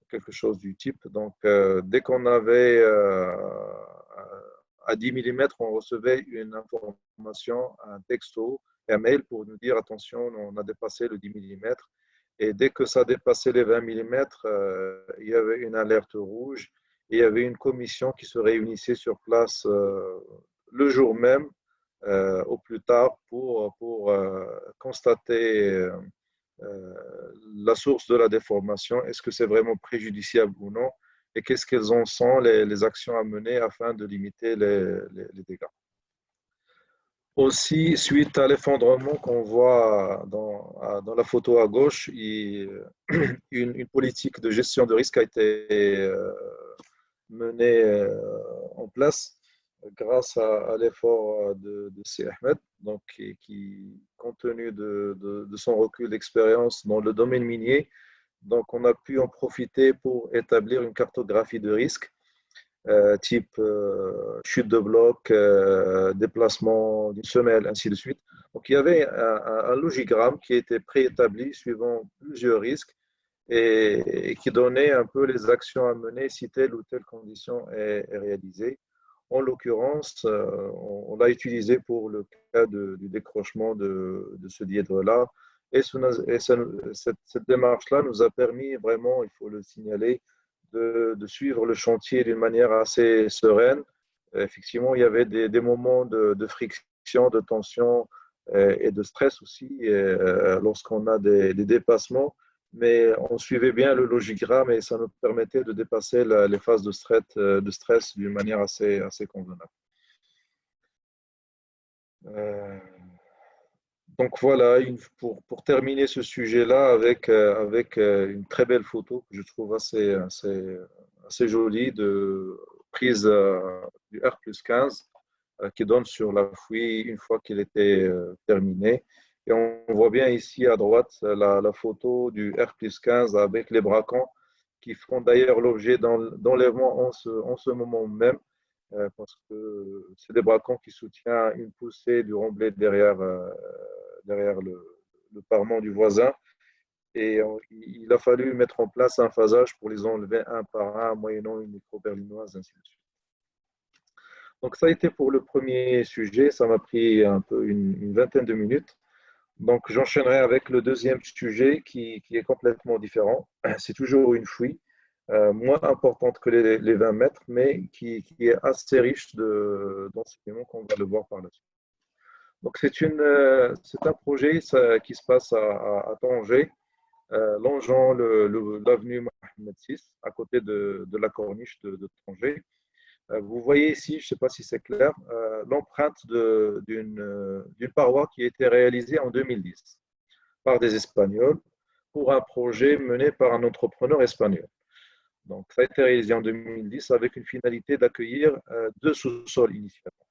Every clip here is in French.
quelque chose du type. Donc, dès qu'on avait à 10 mm, on recevait une information, un texto, un mail pour nous dire attention, on a dépassé le 10 mm. Et dès que ça dépassait les 20 mm, il y avait une alerte rouge et il y avait une commission qui se réunissait sur place le jour même, au plus tard, pour constater la source de la déformation, est-ce que c'est vraiment préjudiciable ou non, et qu'est-ce qu'elles en sont les actions à mener afin de limiter les dégâts. Aussi, suite à l'effondrement qu'on voit dans la photo à gauche, une politique de gestion de risque a été menée en place grâce à l'effort de C. Ahmed, donc, qui, compte tenu de son recul d'expérience dans le domaine minier, donc on a pu en profiter pour établir une cartographie de risque type chute de bloc, déplacement d'une semelle, ainsi de suite. Donc il y avait un logigramme qui était préétabli suivant plusieurs risques et qui donnait un peu les actions à mener si telle ou telle condition est réalisée. En l'occurrence, on l'a utilisé pour le cas du décrochement de ce dièdre-là. Et cette démarche-là nous a permis vraiment, il faut le signaler, de suivre le chantier d'une manière assez sereine. Effectivement, il y avait des moments de friction, de tension et de stress aussi lorsqu'on a des dépassements, mais on suivait bien le logigramme et ça nous permettait de dépasser les phases de stress d'une manière assez convenable. Donc voilà, pour terminer ce sujet-là avec une très belle photo que je trouve assez jolie, prise du R+15 qui donne sur la fouille une fois qu'il était terminé. Et on voit bien ici à droite la photo du R+15 avec les braquants qui font d'ailleurs l'objet d'enlèvement en ce moment même, parce que c'est des braquants qui soutiennent une poussée du remblai derrière le parement du voisin. Et il a fallu mettre en place un phasage pour les enlever un par un, moyennant une micro-berlinoise, ainsi de suite. Donc, ça a été pour le premier sujet. Ça m'a pris un peu une vingtaine de minutes. Donc, j'enchaînerai avec le deuxième sujet qui est complètement différent. C'est toujours une fouille, moins importante que les 20 mètres, mais qui est assez riche d'enseignements qu'on va le voir par la suite. Donc, c'est un projet qui se passe à Tanger, longeant l'avenue Mohamed VI, à côté de la corniche de Tanger. Vous voyez ici, je ne sais pas si c'est clair, l'empreinte d'une paroi qui a été réalisée en 2010 par des Espagnols pour un projet mené par un entrepreneur espagnol. Donc, ça a été réalisé en 2010 avec une finalité d'accueillir 2 sous-sols initialement.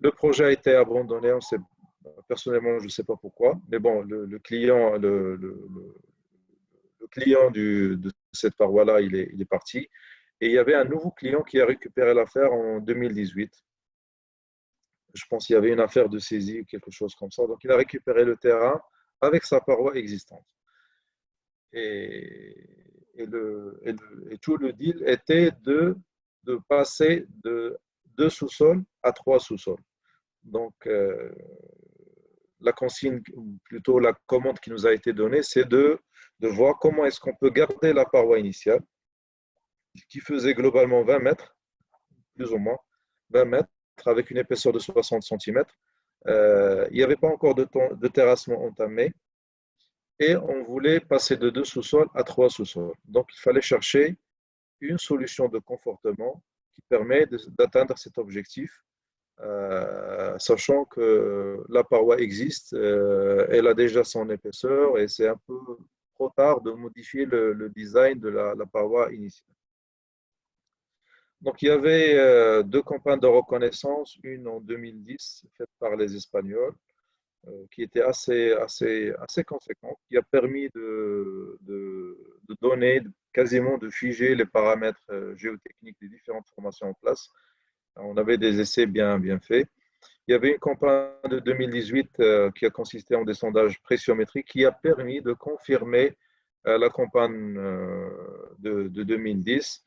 Le projet a été abandonné, personnellement, je ne sais pas pourquoi, mais bon, le client, client de cette paroi-là, il est parti. Et il y avait un nouveau client qui a récupéré l'affaire en 2018. Je pense qu'il y avait une affaire de saisie ou quelque chose comme ça. Donc, il a récupéré le terrain avec sa paroi existante. Et tout le deal était de passer de 2 sous-sols à 3 sous-sols. Donc, la consigne, ou plutôt la commande qui nous a été donnée, c'est de voir comment est-ce qu'on peut garder la paroi initiale, qui faisait globalement 20 mètres, plus ou moins, 20 mètres, avec une épaisseur de 60 cm. Il n'y avait pas encore de terrassement entamé, et on voulait passer de 2 sous-sols à 3 sous-sols. Donc, il fallait chercher une solution de confortement qui permet d'atteindre cet objectif, sachant que la paroi existe, elle a déjà son épaisseur et c'est un peu trop tard de modifier le design de la paroi initiale. Donc, il y avait 2 campagnes de reconnaissance, une en 2010 faite par les Espagnols, qui était assez conséquente, qui a permis de donner, quasiment de figer les paramètres géotechniques des différentes formations en place. On avait des essais bien faits. Il y avait une campagne de 2018 qui a consisté en des sondages pressiométriques qui a permis de confirmer la campagne de 2010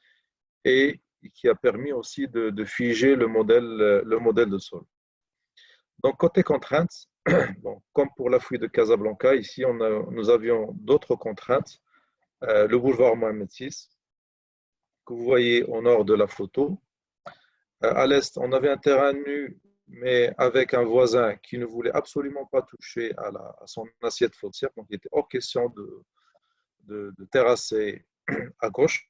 et qui a permis aussi de figer le modèle de sol. Donc, côté contraintes, bon, comme pour la fuite de Casablanca, ici, nous avions d'autres contraintes. Le boulevard Mohamed VI, que vous voyez au nord de la photo. À l'est, on avait un terrain nu, mais avec un voisin qui ne voulait absolument pas toucher à son assiette fautière. Donc, il était hors question de terrasser à gauche.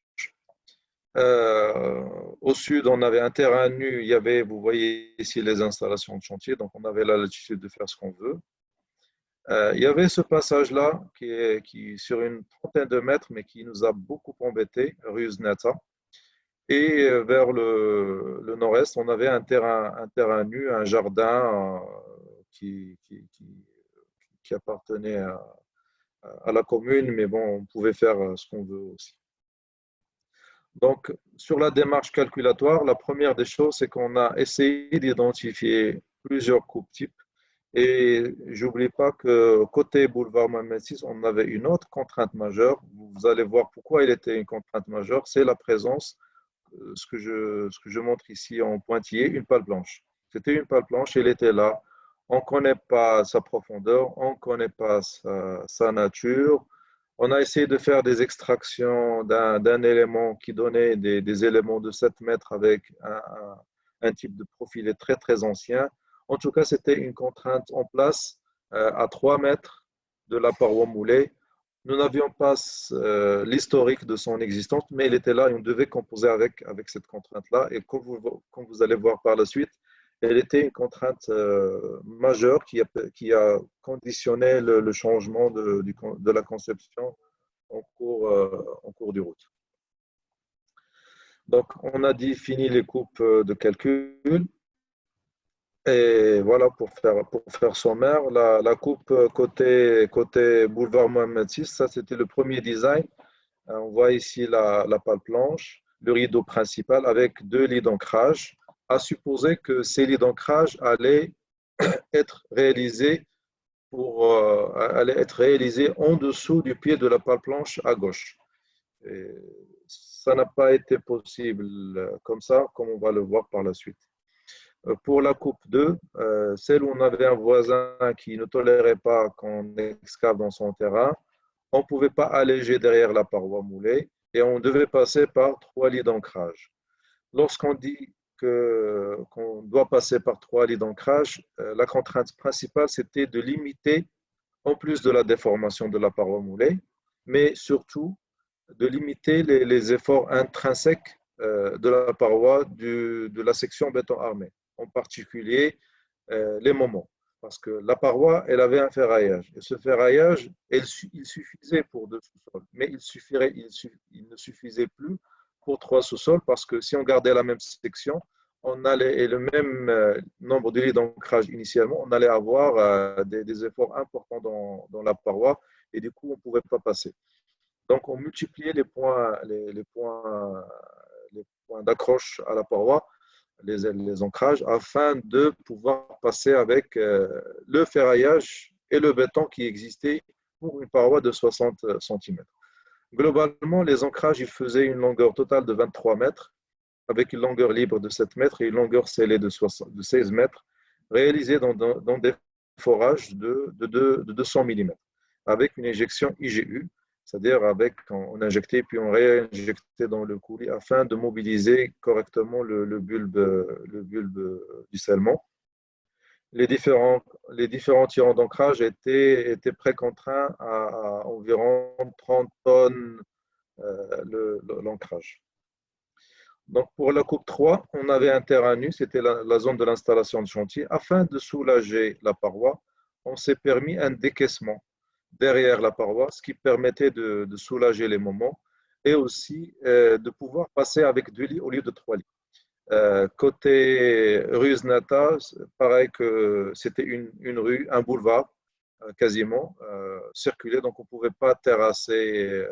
Au sud, on avait un terrain nu. Il y avait, vous voyez ici les installations de chantier. Donc, on avait la latitude de faire ce qu'on veut. Il y avait ce passage-là qui sur une trentaine de mètres, mais qui nous a beaucoup embêtés, rue Znata. Et vers le nord-est, on avait un terrain nu, un jardin qui appartenait à la commune, mais bon, on pouvait faire ce qu'on veut aussi. Donc, sur la démarche calculatoire, la première des choses, c'est qu'on a essayé d'identifier plusieurs coupes types. Et j'oublie pas que côté boulevard Mohamed VI, on avait une autre contrainte majeure. Vous allez voir pourquoi il était une contrainte majeure, c'est la présence, ce que je montre ici en pointillé, une pale blanche. C'était une pale blanche, elle était là. On ne connaît pas sa profondeur, on ne connaît pas sa nature. On a essayé de faire des extractions d'un élément qui donnait des éléments de 7 mètres avec un type de profilé très très ancien. En tout cas, c'était une contrainte en place à 3 mètres de la paroi moulée. Nous n'avions pas l'historique de son existence, mais elle était là et on devait composer avec cette contrainte-là. Et comme vous allez voir par la suite, elle était une contrainte majeure qui a conditionné le changement de la conception en cours du route. Donc, on a défini les coupes de calcul. Et voilà, pour faire sommaire, la coupe côté boulevard Mohamed VI, ça c'était le premier design. On voit ici la pale planche, le rideau principal avec 2 lits d'ancrage. À supposer que ces lits d'ancrage allaient être réalisés en dessous du pied de la pale planche à gauche. Et ça n'a pas été possible comme ça, comme on va le voir par la suite. Pour la coupe 2, celle où on avait un voisin qui ne tolérait pas qu'on excave dans son terrain, on ne pouvait pas alléger derrière la paroi moulée et on devait passer par 3 lits d'ancrage. Lorsqu'on dit qu'on doit passer par 3 lits d'ancrage, la contrainte principale, c'était de limiter, en plus de la déformation de la paroi moulée, mais surtout de limiter les efforts intrinsèques de la paroi de la section béton armé, en particulier les moments. Parce que la paroi, elle avait un ferraillage. Et ce ferraillage, il suffisait pour 2 sous-sols, mais il ne suffisait plus pour 3 sous-sols parce que si on gardait la même section, et le même nombre de lits d'ancrage initialement, on allait avoir des efforts importants dans la paroi et du coup, on ne pouvait pas passer. Donc, on multipliait les points d'accroche à la paroi, les ancrages, afin de pouvoir passer avec le ferraillage et le béton qui existait pour une paroi de 60 cm. Globalement, les ancrages, ils faisaient une longueur totale de 23 mètres, avec une longueur libre de 7 mètres et une longueur scellée de 16 mètres, réalisée dans des forages de 200 mm, avec une injection IGU, c'est-à-dire on injectait puis on réinjectait dans le coulis afin de mobiliser correctement le bulbe du scellement. Les différents tirants d'ancrage étaient précontraints à environ 30 tonnes l'ancrage. Donc, pour la coupe 3, on avait un terrain nu, c'était la zone de l'installation de chantier. Afin de soulager la paroi, on s'est permis un décaissement derrière la paroi, ce qui permettait de soulager les moments et aussi de pouvoir passer avec 2 lits au lieu de 3 lits. Côté rue Znata, pareil que c'était une rue, un boulevard quasiment circulé, donc on ne pouvait pas terrasser,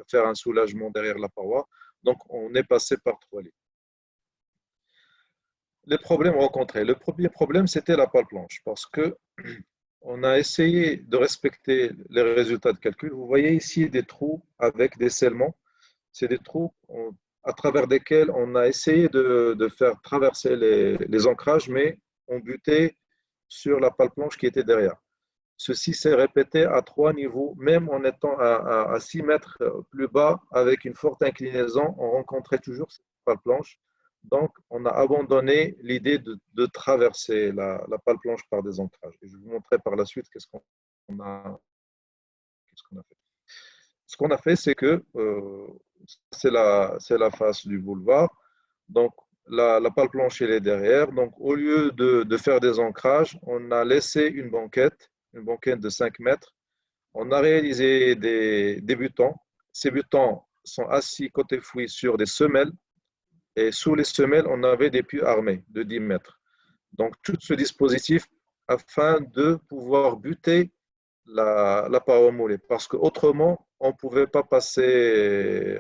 faire un soulagement derrière la paroi. Donc, on est passé par 3 lits. Les problèmes rencontrés. Le premier problème, c'était la pale planche, parce que on a essayé de respecter les résultats de calcul. Vous voyez ici des trous avec des scellements. C'est des trous à travers desquels on a essayé de faire traverser les ancrages, mais on butait sur la pale planche qui était derrière. Ceci s'est répété à 3 niveaux, même en étant à 6 mètres plus bas, avec une forte inclinaison, on rencontrait toujours cette pale planche. Donc, on a abandonné l'idée de traverser la pale planche par des ancrages. Et je vais vous montrer par la suite qu'est-ce qu'on a fait. Ce qu'on a fait, c'est que c'est la face du boulevard. Donc, la pale planche, elle est derrière. Donc, au lieu de faire des ancrages, on a laissé une banquette de 5 mètres. On a réalisé des butants. Ces butants sont assis côté fouille sur des semelles. Et sous les semelles, on avait des puits armés de 10 mètres. Donc, tout ce dispositif afin de pouvoir buter la paroi moulée. Parce qu'autrement, on ne pouvait pas passer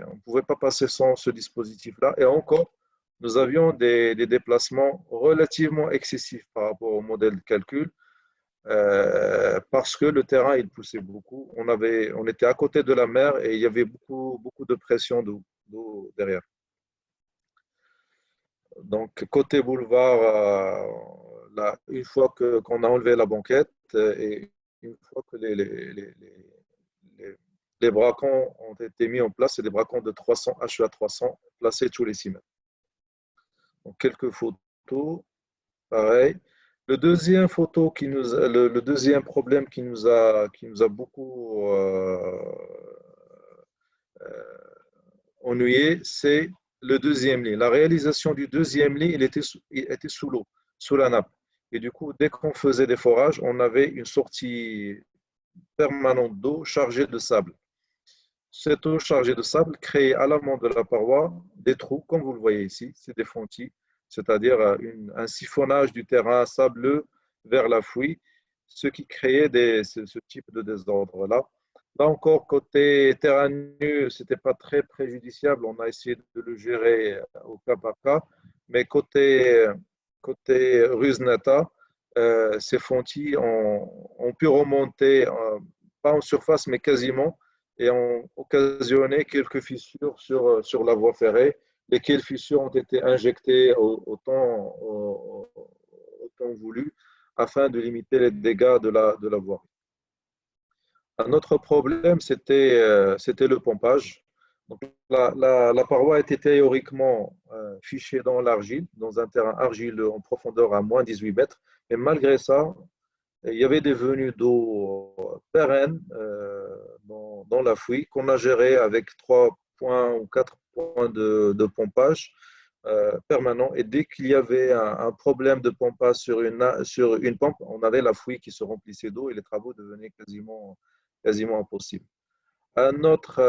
sans ce dispositif-là. Et encore, nous avions des déplacements relativement excessifs par rapport au modèle de calcul. Parce que le terrain, il poussait beaucoup. On était à côté de la mer et il y avait beaucoup de pression d'eau derrière. Donc, côté boulevard, là, une fois qu'on a enlevé la banquette et une fois que les bracons ont été mis en place, c'est des bracons de 300, HEA 300, placés tous les 6 mètres. Donc, quelques photos, pareil. Le deuxième problème qui nous a beaucoup euh, ennuyé, c'est le deuxième lit. La réalisation du deuxième lit, il était sous l'eau, sous la nappe. Et du coup, dès qu'on faisait des forages, on avait une sortie permanente d'eau chargée de sable. Cette eau chargée de sable créait à l'amont de la paroi des trous, comme vous le voyez ici, c'est des fontis, c'est-à-dire un siphonnage du terrain sableux vers la fouille, ce qui créait ce type de désordre-là. Là encore, côté terrain nu, ce n'était pas très préjudiciable. On a essayé de le gérer au cas par cas. Mais côté Rusneta, ces fontis ont pu remonter, pas en surface, mais quasiment, et ont occasionné quelques fissures sur la voie ferrée, lesquelles fissures ont été injectées au temps voulu afin de limiter les dégâts de la voie. Un autre problème, c'était le pompage. Donc, la paroi était théoriquement fichée dans l'argile, dans un terrain argileux en profondeur à moins 18 mètres. Et malgré ça, il y avait des venues d'eau pérennes dans la fouille qu'on a géré avec 3 points ou 4 points de pompage permanent. Et dès qu'il y avait un problème de pompage sur une pompe, on avait la fouille qui se remplissait d'eau et les travaux devenaient quasiment impossibles. Un autre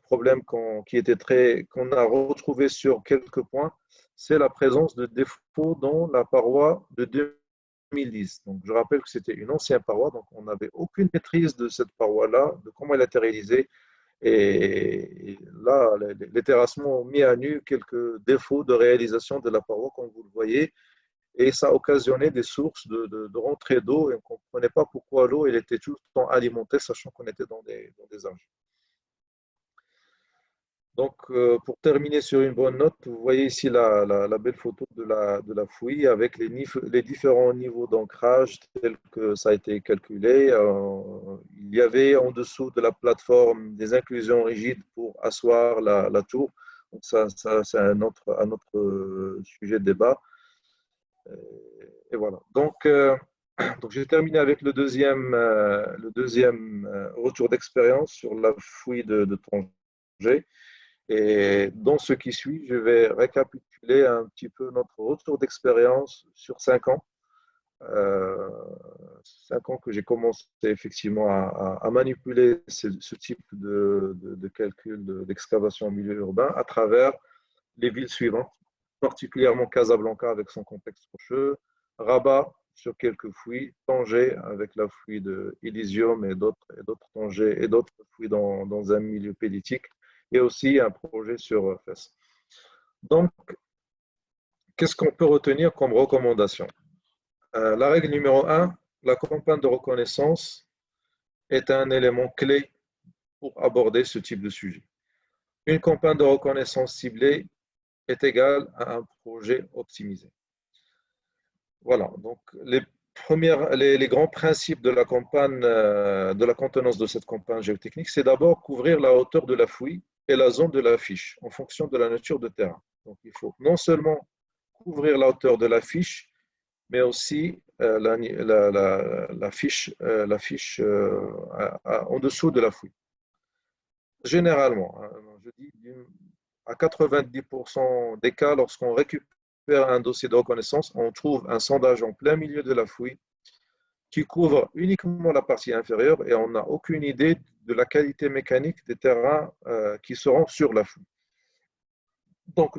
problème qu'on a retrouvé sur quelques points, c'est la présence de défauts dans la paroi de 2010. Donc, je rappelle que c'était une ancienne paroi, donc on n'avait aucune maîtrise de cette paroi-là, de comment elle a été réalisée. Et là, les terrassements ont mis à nu quelques défauts de réalisation de la paroi, comme vous le voyez, et ça a occasionné des sources de rentrée d'eau et on ne comprenait pas pourquoi l'eau elle était tout le temps alimentée, sachant qu'on était dans des argiles. Donc, pour terminer sur une bonne note, vous voyez ici la belle photo de la fouille avec les différents niveaux d'ancrage tels que ça a été calculé. Il y avait en dessous de la plateforme des inclusions rigides pour asseoir la tour. Donc, ça c'est un autre sujet de débat. Et voilà. Donc j'ai terminé avec le deuxième retour d'expérience sur la fouille de Tanger. Et dans ce qui suit, je vais récapituler un petit peu notre retour d'expérience sur 5 ans. 5 ans que j'ai commencé effectivement à manipuler ce type de calcul d'excavation en milieu urbain à travers les villes suivantes, particulièrement Casablanca avec son complexe rocheux, Rabat sur quelques fouilles, Tanger avec la fouille de Elysium et d'autres Tanger et d'autres fouilles dans un milieu pélitique, et aussi un projet sur Fès. Donc, qu'est-ce qu'on peut retenir comme recommandation? La règle numéro 1, la campagne de reconnaissance est un élément clé pour aborder ce type de sujet. Une campagne de reconnaissance ciblée est égale à un projet optimisé. Voilà, donc les grands principes de la campagne, de la contenance de cette campagne géotechnique, c'est d'abord couvrir la hauteur de la fouille et la zone de la fiche en fonction de la nature de terrain. Donc, il faut non seulement couvrir la hauteur de la fiche, mais aussi la fiche en dessous de la fouille. Généralement, hein, je dis à 90% des cas, lorsqu'on récupère un dossier de reconnaissance, on trouve un sondage en plein milieu de la fouille qui couvre uniquement la partie inférieure et on n'a aucune idée de la qualité mécanique des terrains qui seront sur la fouille. Donc,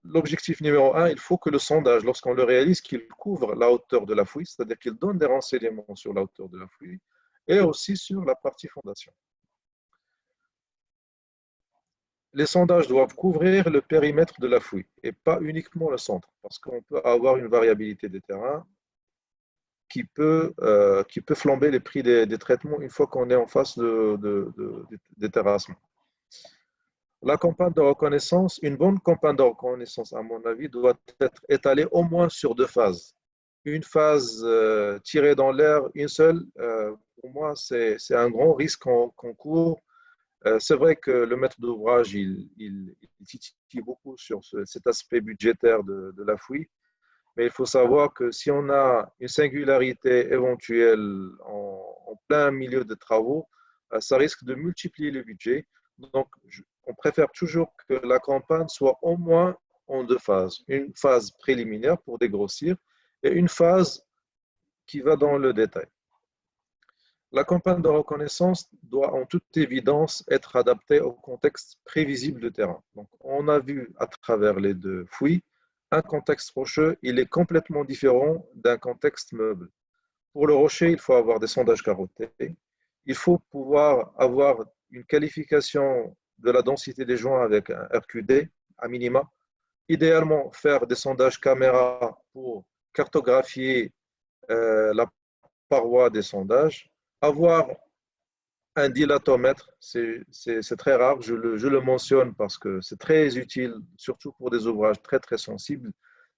l'objectif numéro un, il faut que le sondage, lorsqu'on le réalise, qu'il couvre la hauteur de la fouille, c'est-à-dire qu'il donne des renseignements sur la hauteur de la fouille et aussi sur la partie fondation. Les sondages doivent couvrir le périmètre de la fouille et pas uniquement le centre, parce qu'on peut avoir une variabilité des terrains qui peut flamber les prix des traitements une fois qu'on est en phase des terrassements. La campagne de reconnaissance, une bonne campagne de reconnaissance, à mon avis, doit être étalée au moins sur 2 phases. Une phase tirée dans l'air, une seule, pour moi, c'est un grand risque qu'on court. C'est vrai que le maître d'ouvrage, il titille beaucoup sur cet aspect budgétaire de la fouille, mais il faut savoir que si on a une singularité éventuelle en plein milieu de travaux, ça risque de multiplier le budget. Donc, on préfère toujours que la campagne soit au moins en 2 phases. Une phase préliminaire pour dégrossir et une phase qui va dans le détail. La campagne de reconnaissance doit en toute évidence être adaptée au contexte prévisible du terrain. Donc, on a vu à travers les 2 fouilles, un contexte rocheux, il est complètement différent d'un contexte meuble. Pour le rocher, il faut avoir des sondages carottés. Il faut pouvoir avoir une qualification de la densité des joints avec un RQD à minima. Idéalement, faire des sondages caméra pour cartographier la paroi des sondages. Avoir un dilatomètre, c'est très rare, je le mentionne parce que c'est très utile, surtout pour des ouvrages très très sensibles.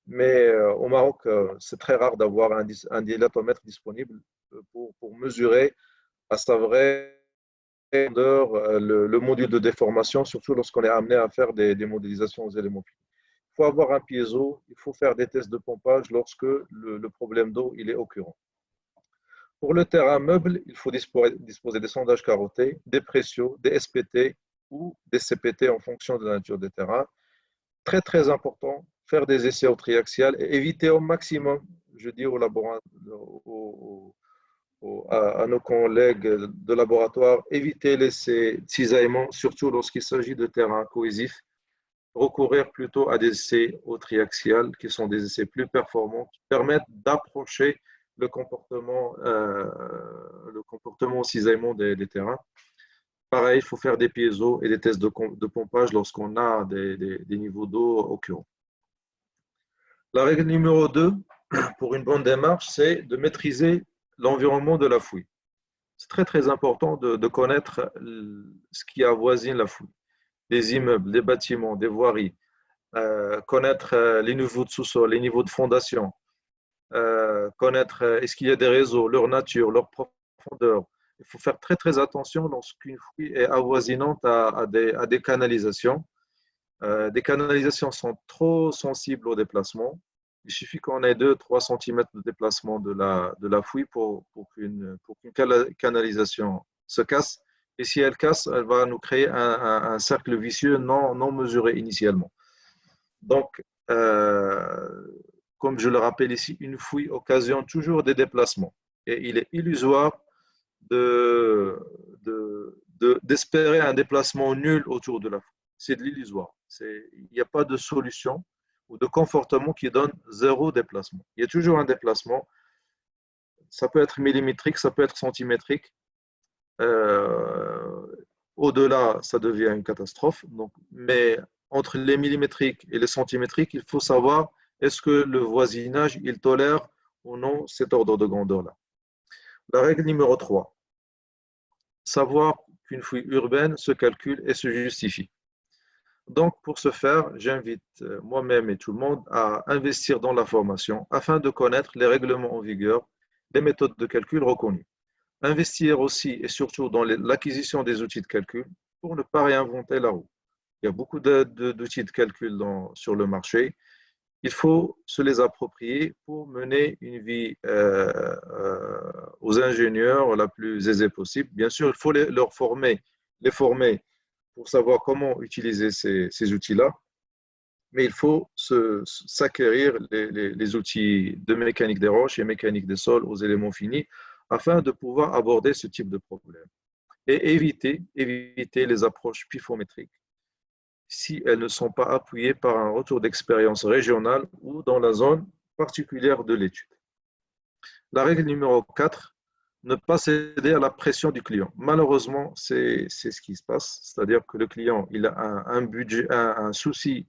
Mais au Maroc, c'est très rare d'avoir un dilatomètre disponible pour mesurer à sa vraie grandeur le module de déformation, surtout lorsqu'on est amené à faire des modélisations aux éléments finis. Il faut avoir un piézo, il faut faire des tests de pompage lorsque le problème d'eau il est occurrent. Pour le terrain meuble, il faut disposer des sondages carottés, des pressios, des SPT ou des CPT en fonction de la nature des terrains. Très, très important, faire des essais au triaxial et éviter au maximum, je dis à nos collègues de laboratoire, éviter les cisaillements, surtout lorsqu'il s'agit de terrains cohésifs. Recourir plutôt à des essais au triaxial, qui sont des essais plus performants, qui permettent d'approcher le comportement au cisaillement des terrains. Pareil, il faut faire des piézos et des tests de pompage lorsqu'on a des niveaux d'eau occurrents. La règle numéro 2, pour une bonne démarche, c'est de maîtriser l'environnement de la fouille. C'est très, très important de connaître ce qui avoisine la fouille. Des immeubles, des bâtiments, des voiries, connaître les niveaux de sous-sol, les niveaux de fondation, connaître est-ce qu'il y a des réseaux, leur nature, leur profondeur. Il faut faire très très attention lorsqu'une fouille est avoisinante à des canalisations. Des canalisations sont trop sensibles au déplacement. Il suffit qu'on ait 2-3 cm de déplacement de la fouille pour qu'une canalisation se casse. Et si elle casse, elle va nous créer un cercle vicieux non mesuré initialement. Donc, comme je le rappelle ici, une fouille occasionne toujours des déplacements. Et il est illusoire d'espérer un déplacement nul autour de la fouille. C'est de l'illusoire. Il n'y a pas de solution ou de confortement qui donne 0 déplacement. Il y a toujours un déplacement. Ça peut être millimétrique, ça peut être centimétrique. Au-delà, ça devient une catastrophe. Donc, mais entre les millimétriques et les centimétriques, il faut savoir est-ce que le voisinage il tolère ou non cet ordre de grandeur-là. La règle numéro 3, savoir qu'une fouille urbaine se calcule et se justifie. Donc, pour ce faire, j'invite moi-même et tout le monde à investir dans la formation afin de connaître les règlements en vigueur, les méthodes de calcul reconnues. Investir aussi et surtout dans l'acquisition des outils de calcul pour ne pas réinventer la roue. Il y a beaucoup d'outils de calcul sur le marché. Il faut se les approprier pour mener une vie aux ingénieurs la plus aisée possible. Bien sûr, il faut les former pour savoir comment utiliser ces outils-là, mais il faut s'acquérir les outils de mécanique des roches et mécanique des sols aux éléments finis afin de pouvoir aborder ce type de problème et éviter les approches pifométriques si elles ne sont pas appuyées par un retour d'expérience régionale ou dans la zone particulière de l'étude. La règle numéro 4, ne pas céder à la pression du client. Malheureusement, c'est ce qui se passe, c'est-à-dire que le client il a un budget, un souci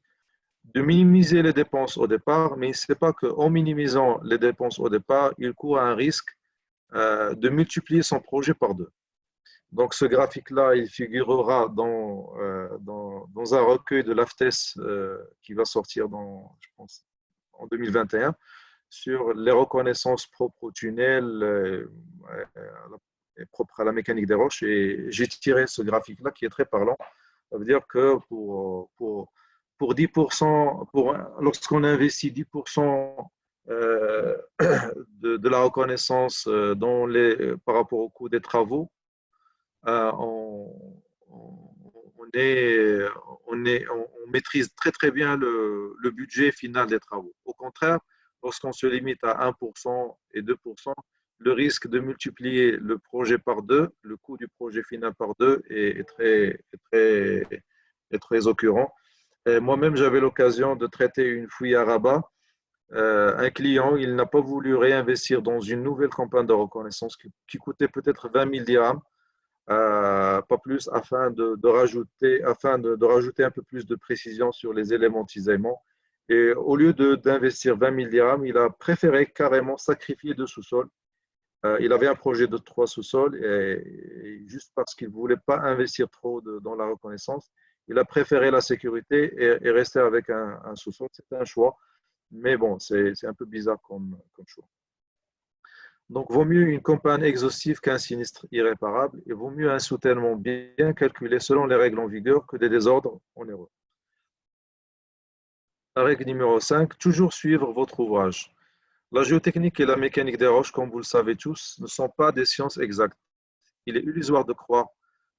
de minimiser les dépenses au départ, mais il ne sait pas qu'en minimisant les dépenses au départ, il court un risque de multiplier son projet par deux. Donc, ce graphique-là, il figurera dans un recueil de l'AFTES qui va sortir je pense, en 2021 sur les reconnaissances propres au tunnel propres à la mécanique des roches. Et j'ai tiré ce graphique-là qui est très parlant. Ça veut dire que pour 10%, lorsqu'on investit 10% de la reconnaissance par rapport au coût des travaux, on maîtrise très très bien le budget final des travaux. Au contraire, lorsqu'on se limite à 1% et 2%, le risque de multiplier le projet par deux, le coût du projet final par deux est très occurrent. Moi-même, j'avais l'occasion de traiter une fouille à Rabat. Un client, il n'a pas voulu réinvestir dans une nouvelle campagne de reconnaissance qui coûtait peut-être 20 000 dirhams pas plus, afin de rajouter un peu plus de précision sur les éléments de cisaillement. Et au lieu d'investir 20 000 dirhams, il a préféré carrément sacrifier deux sous-sols. Il avait un projet de 3 sous-sols et juste parce qu'il ne voulait pas investir trop dans la reconnaissance, il a préféré la sécurité et rester avec un sous-sol. C'était un choix, mais bon, c'est un peu bizarre comme choix. Donc, vaut mieux une campagne exhaustive qu'un sinistre irréparable et vaut mieux un soutènement bien calculé selon les règles en vigueur que des désordres en erreur. La règle numéro 5, toujours suivre votre ouvrage. La géotechnique et la mécanique des roches, comme vous le savez tous, ne sont pas des sciences exactes. Il est illusoire de croire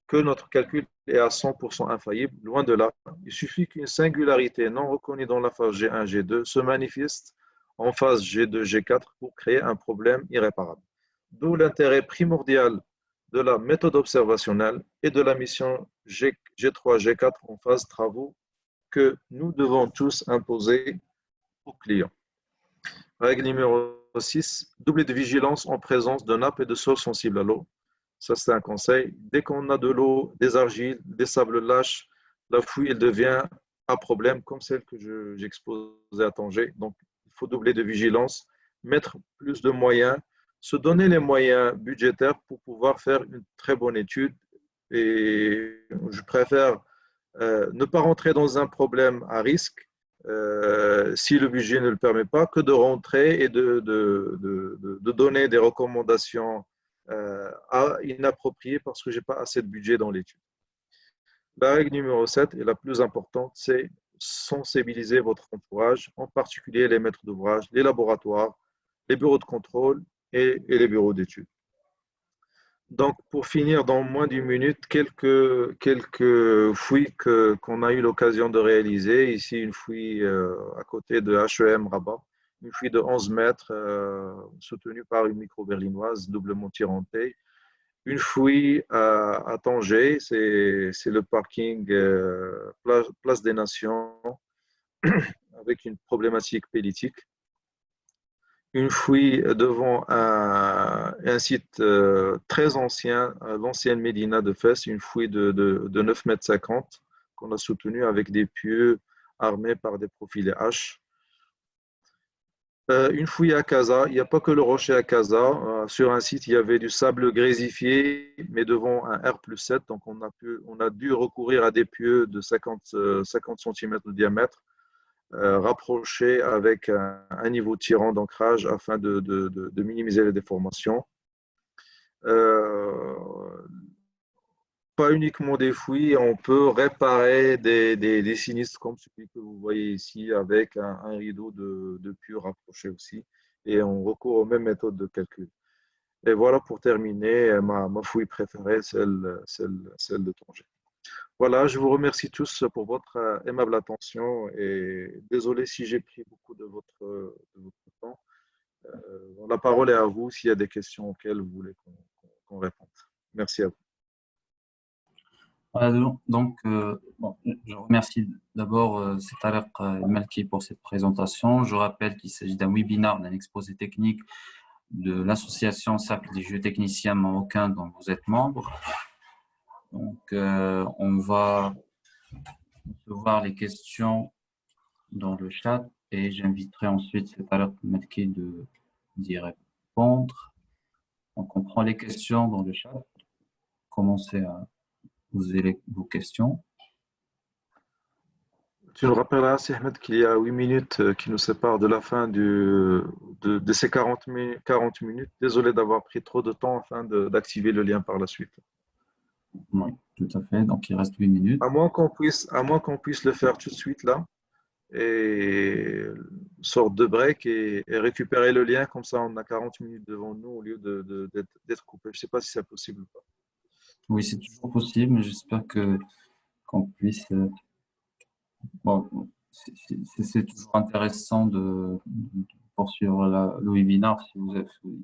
que notre calcul est à 100% infaillible, loin de là. Il suffit qu'une singularité non reconnue dans la phase G1, G2 se manifeste en phase G2, G4 pour créer un problème irréparable. D'où l'intérêt primordial de la méthode observationnelle et de la mission G3, G4 en phase travaux que nous devons tous imposer aux clients. Règle numéro 6, doubler de vigilance en présence de nappes et de sols sensibles à l'eau. Ça, c'est un conseil. Dès qu'on a de l'eau, des argiles, des sables lâches, la fouille, elle devient un problème comme celle que j'exposais à Tanger. Donc, il faut doubler de vigilance, mettre plus de moyens, se donner les moyens budgétaires pour pouvoir faire une très bonne étude. Et je préfère ne pas rentrer dans un problème à risque si le budget ne le permet pas, que de rentrer et de donner des recommandations inappropriées parce que je n'ai pas assez de budget dans l'étude. La règle numéro 7 et la plus importante, c'est sensibiliser votre entourage, en particulier les maîtres d'ouvrage, les laboratoires, les bureaux de contrôle et les bureaux d'études. Donc, pour finir, dans moins d'une minute, quelques fouilles qu'on a eu l'occasion de réaliser. Ici, une fouille à côté de HEM Rabat, une fouille de 11 mètres soutenue par une micro-berlinoise doublement tirantée. Une fouille à Tanger, c'est le parking Place des Nations avec une problématique politique. Une fouille devant un site très ancien, l'ancienne Médina de Fès, une fouille de 9,50 m qu'on a soutenue avec des pieux armés par des profilés H. Une fouille à Casa, il n'y a pas que le rocher à Casa. Sur un site, il y avait du sable grésifié, mais devant un R+7. Donc, on a dû recourir à des pieux de 50 cm de diamètre, rapprochés avec un niveau tirant d'ancrage afin de minimiser les déformations. Euh, Pas uniquement des fouilles, on peut réparer des sinistres comme celui que vous voyez ici avec un rideau de puits rapproché aussi. Et on recourt aux mêmes méthodes de calcul. Et voilà pour terminer ma fouille préférée, celle de Tanger. Voilà, je vous remercie tous pour votre aimable attention et désolé si j'ai pris beaucoup de votre temps. La parole est à vous s'il y a des questions auxquelles vous voulez qu'on réponde. Merci à vous. Voilà, donc, bon, je remercie d'abord Tariq El-Malki pour cette présentation. Je rappelle qu'il s'agit d'un webinaire, d'un exposé technique de l'association Cercle des géotechniciens marocains dont vous êtes membre. Donc, on va recevoir les questions dans le chat et j'inviterai ensuite Tariq El-Malki d'y répondre. Donc, on prend les questions dans le chat. Commencez à poser vos questions. Tu nous rappelleras, Si Ahmed, qu'il y a 8 minutes qui nous séparent de la fin de ces 40 minutes. Désolé d'avoir pris trop de temps afin d'activer le lien par la suite. Oui, tout à fait. Donc, il reste 8 minutes. À moins qu'on puisse le faire tout de suite là, et sorte de break et récupérer le lien, comme ça on a 40 minutes devant nous au lieu d'être coupé. Je ne sais pas si c'est possible ou pas. Oui, c'est toujours possible, mais j'espère qu'on puisse. Bon, c'est toujours intéressant de poursuivre le webinaire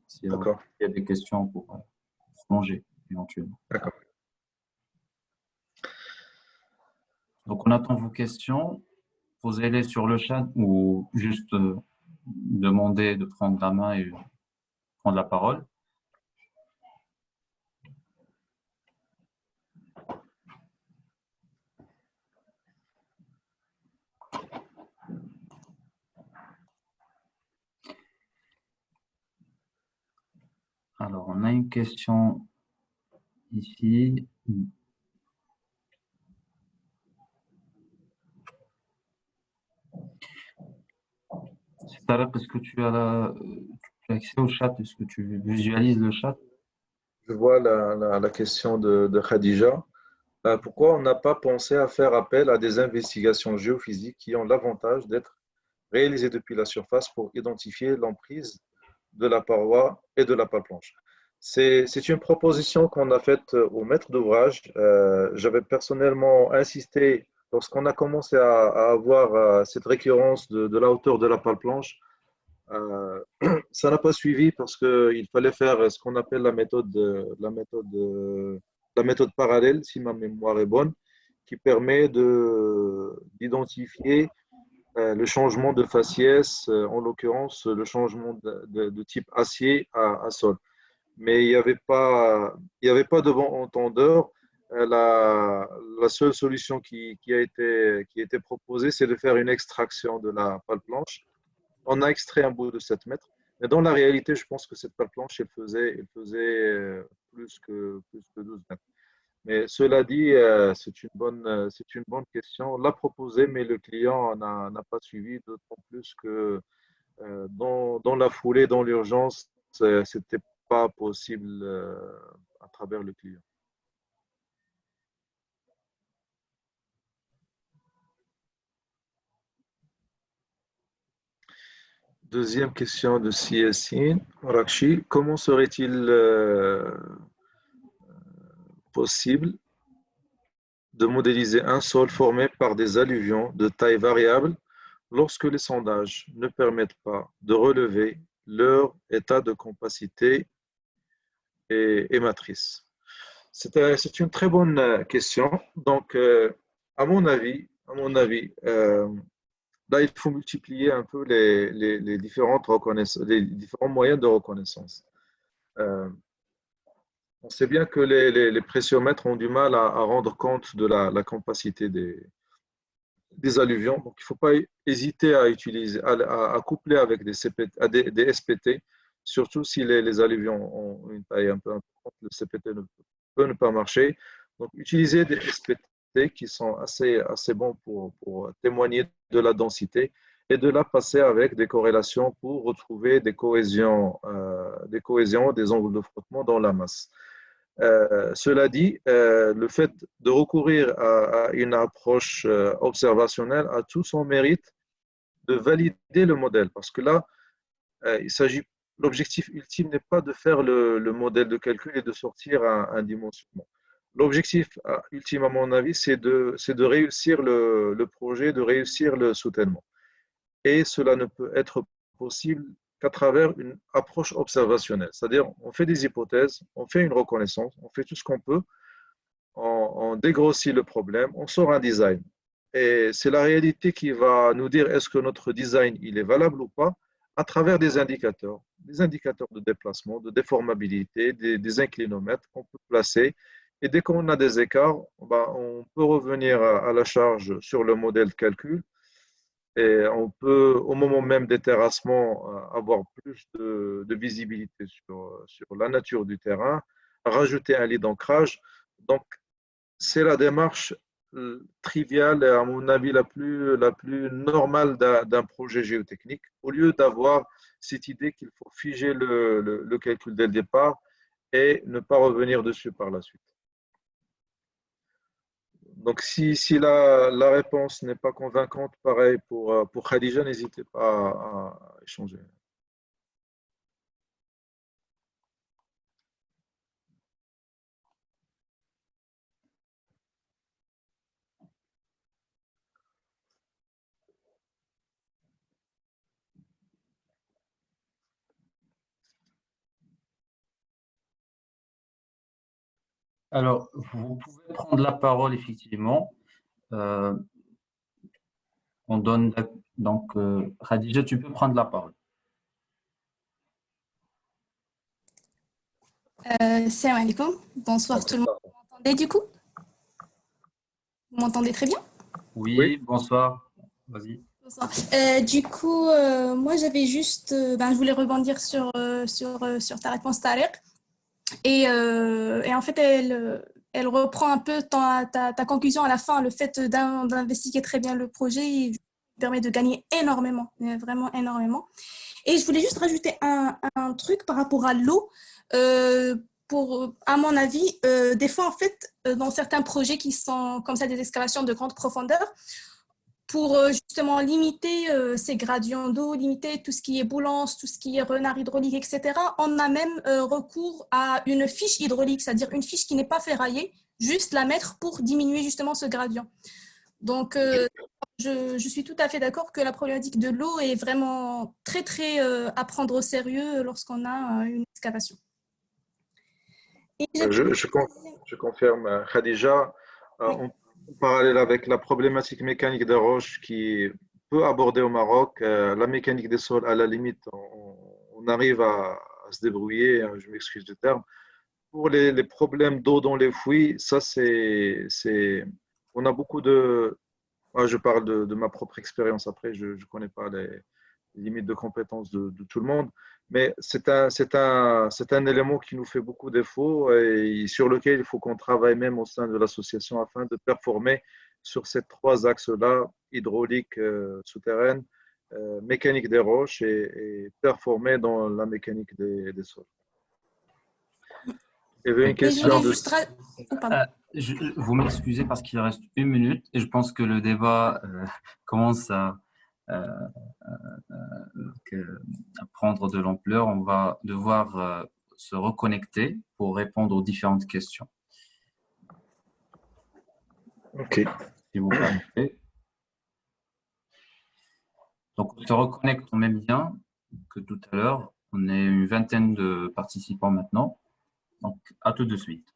s'il D'accord, y a des questions pour se plonger éventuellement. d'accord. Donc, on attend vos questions. Posez-les sur le chat ou juste demandez de prendre la main et prendre la parole. Alors, on a une question ici. Tariq, est-ce que tu as accès au chat? Est-ce que tu visualises le chat? Je vois la question de Khadija. Pourquoi on n'a pas pensé à faire appel à des investigations géophysiques qui ont l'avantage d'être réalisées depuis la surface pour identifier l'emprise de la paroi et de la pale planche? C'est une proposition qu'on a faite au maître d'ouvrage. J'avais personnellement insisté lorsqu'on a commencé à avoir cette récurrence de la hauteur de la pale planche. Ça n'a pas suivi parce qu'il fallait faire ce qu'on appelle la méthode parallèle, si ma mémoire est bonne, qui permet d'identifier le changement de faciès, en l'occurrence le changement de type acier à sol. Mais il y avait pas de bon entendeur. La seule solution qui a été proposée, c'est de faire une extraction de la pale planche. On a extrait un bout de 7 mètres. Mais dans la réalité, je pense que cette pale planche, elle faisait plus que 12 mètres. Mais cela dit, c'est une bonne question. On l'a proposé, mais le client n'a pas suivi, d'autant plus que dans la foulée, dans l'urgence, ce n'était pas possible à travers le client. Deuxième question de Yassine Rakchi. Comment serait-il possible de modéliser un sol formé par des alluvions de taille variable lorsque les sondages ne permettent pas de relever leur état de compacité et matrice? C'est une très bonne question. Donc, à mon avis là, il faut multiplier un peu les les différents moyens de reconnaissance. Euh, on sait bien que les pressiomètres ont du mal à rendre compte de la compacité des alluvions. Donc, il ne faut pas hésiter à utiliser, à coupler avec des, CPT, des SPT, surtout si les alluvions ont une taille un peu importante, le CPT peut ne pas marcher. Donc, utilisez des SPT qui sont assez bons pour témoigner de la densité et de la passer avec des corrélations pour retrouver des cohésions, des angles de frottement dans la masse. Cela dit, le fait de recourir à une approche observationnelle a tout son mérite de valider le modèle, parce que là, l'objectif ultime n'est pas de faire le modèle de calcul et de sortir un dimensionnement. L'objectif ultime, à mon avis, c'est de réussir le projet, de réussir le soutènement. Et cela ne peut être possible qu'à travers une approche observationnelle. C'est-à-dire, on fait des hypothèses, on fait une reconnaissance, on fait tout ce qu'on peut, on dégrossit le problème, on sort un design. Et c'est la réalité qui va nous dire est-ce que notre design il est valable ou pas à travers des indicateurs de déplacement, de déformabilité, des inclinomètres qu'on peut placer. Et dès qu'on a des écarts, on peut revenir à la charge sur le modèle de calcul et on peut, au moment même des terrassements, avoir plus de visibilité sur la nature du terrain, rajouter un lit d'ancrage. Donc, c'est la démarche triviale et, à mon avis, la plus normale d'un projet géotechnique, au lieu d'avoir cette idée qu'il faut figer le calcul dès le départ et ne pas revenir dessus par la suite. Donc, si la réponse n'est pas convaincante, pareil pour Khadija, n'hésitez pas à échanger. Alors, vous pouvez prendre la parole, effectivement. On donne donc, Khadija, tu peux prendre la parole. Salam alaikum. Bonsoir tout le monde. Vous m'entendez du coup? Vous m'entendez très bien? Oui, bonsoir. Vas-y. Bonsoir. Du coup, moi j'avais juste, je voulais rebondir sur ta réponse, Tariq. Et en fait, elle reprend un peu ta conclusion à la fin, le fait d'investiguer très bien le projet permet de gagner énormément, vraiment énormément. Et je voulais juste rajouter un truc par rapport à l'eau. À mon avis, des fois, en fait, dans certains projets qui sont comme ça des excavations de grande profondeur, pour justement limiter ces gradients d'eau, limiter tout ce qui est boulance, tout ce qui est renard hydraulique, etc., on a même recours à une fiche hydraulique, c'est-à-dire une fiche qui n'est pas ferraillée, juste la mettre pour diminuer justement ce gradient. Donc, je suis tout à fait d'accord que la problématique de l'eau est vraiment très, très à prendre au sérieux lorsqu'on a une excavation. Et Je confirme, Khadija, en parallèle avec la problématique mécanique des roches qui peut aborder au Maroc, la mécanique des sols, à la limite, on arrive à se débrouiller, je m'excuse du terme. Pour les problèmes d'eau dans les fouilles, ça, on a beaucoup de. Moi, je parle de ma propre expérience après, je ne connais pas les limites de compétences de tout le monde, mais c'est un élément qui nous fait beaucoup défaut et sur lequel il faut qu'on travaille même au sein de l'association afin de performer sur ces trois axes-là, hydraulique souterraine, mécanique des roches et performer dans la mécanique des sols. Il y avait une question de. Vous m'excusez parce qu'il reste 1 minute et je pense que le débat commence à prendre de l'ampleur. On va devoir se reconnecter pour répondre aux différentes questions. OK. Si vous permettez. Donc, on se reconnecte en même bien que tout à l'heure. On est une vingtaine de participants maintenant. Donc, à tout de suite.